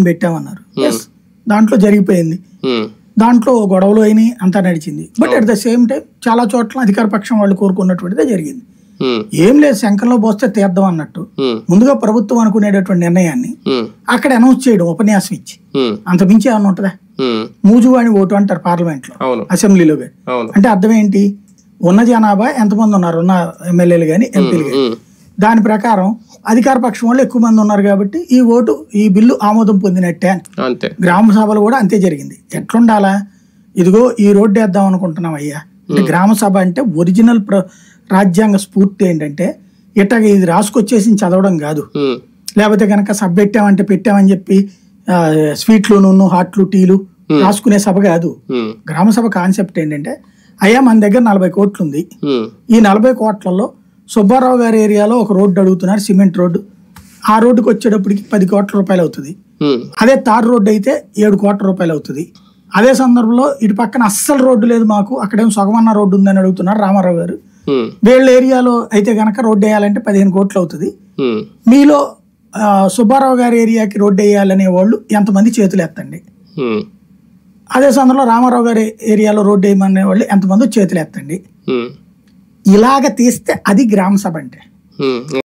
పెట్టామన్నారు. Yes, దాంట్లో జరిగిపోయింది. దాంట్లో గొడవలు అయినాయి, అంతా నడిచింది. But at the same time చాలా చోట్ల అధికార పక్షం వాళ్ళు కోరుకున్నటువంటిదే జరిగింది. ఏం లేదు, శంకర్లో పోస్తే తీర్థం అన్నట్టు ముందుగా ప్రభుత్వం అనుకునేటటువంటి నిర్ణయాన్ని అక్కడ అనౌన్స్ చేయడం, ఉపన్యాసం ఇచ్చి, అంత మించి ఏమన్నా ఉంటుందా? మూజువాణి ఓటు అంటారు పార్లమెంట్ లో, అసెంబ్లీలో కానీ. అంటే అర్థం ఏంటి? ఉన్న జనాభా ఎంతమంది ఉన్నారు, ఉన్న ఎమ్మెల్యేలు కానీ ఎంపీలు కానీ, దాని ప్రకారం అధికార పక్షం వాళ్ళు ఎక్కువ మంది ఉన్నారు కాబట్టి ఈ ఓటు, ఈ బిల్లు ఆమోదం పొందినట్టే అని. గ్రామ సభలు కూడా అంతే జరిగింది. ఎట్లుండాలా? ఇదిగో ఈ రోడ్డు వేద్దాం అనుకుంటున్నాం అయ్యా అంటే, గ్రామ సభ అంటే ఒరిజినల్ రాజ్యాంగ స్ఫూర్తి ఏంటంటే ఇట్టగా ఇది రాసుకొచ్చేసి చదవడం కాదు. లేకపోతే కనుక సభ పెట్టామని చెప్పి స్వీట్లు, నూనె, హాట్లు, టీలు రాసుకునే సభ కాదు. గ్రామ సభ కాన్సెప్ట్ ఏంటంటే, అయ్యా మన దగ్గర 40 కోట్లు ఉంది, ఈ 40 కోట్లలో సుబ్బారావు గారి ఏరియాలో ఒక రోడ్డు అడుగుతున్నారు, సిమెంట్ రోడ్డు. ఆ రోడ్డుకి వచ్చేటప్పటికి 10 కోట్ల రూపాయలు అవుతుంది. అదే తార్ రోడ్డు అయితే 7 కోట్ల రూపాయలు అవుతుంది. అదే సందర్భంలో ఇటు పక్కన అస్సలు రోడ్డు లేదు మాకు, అక్కడేమో సగమన్న రోడ్డు ఉందని అడుగుతున్నారు రామారావు గారు. వీళ్ళ ఏరియాలో అయితే గనక రోడ్డు వేయాలంటే 15 కోట్లు అవుతుంది. మీలో సుబ్బారావు గారి ఏరియాకి రోడ్డు వేయాలనే వాళ్ళు ఎంతమంది చేతులు ఎత్తండి. అదే సందర్భంలో రామారావు గారి ఏరియాలో రోడ్డు వేయమనే వాళ్ళు ఎంతమంది చేతులు ఎత్తండి. ఇలాగ తీస్తే అది గ్రామ సభ అంటే.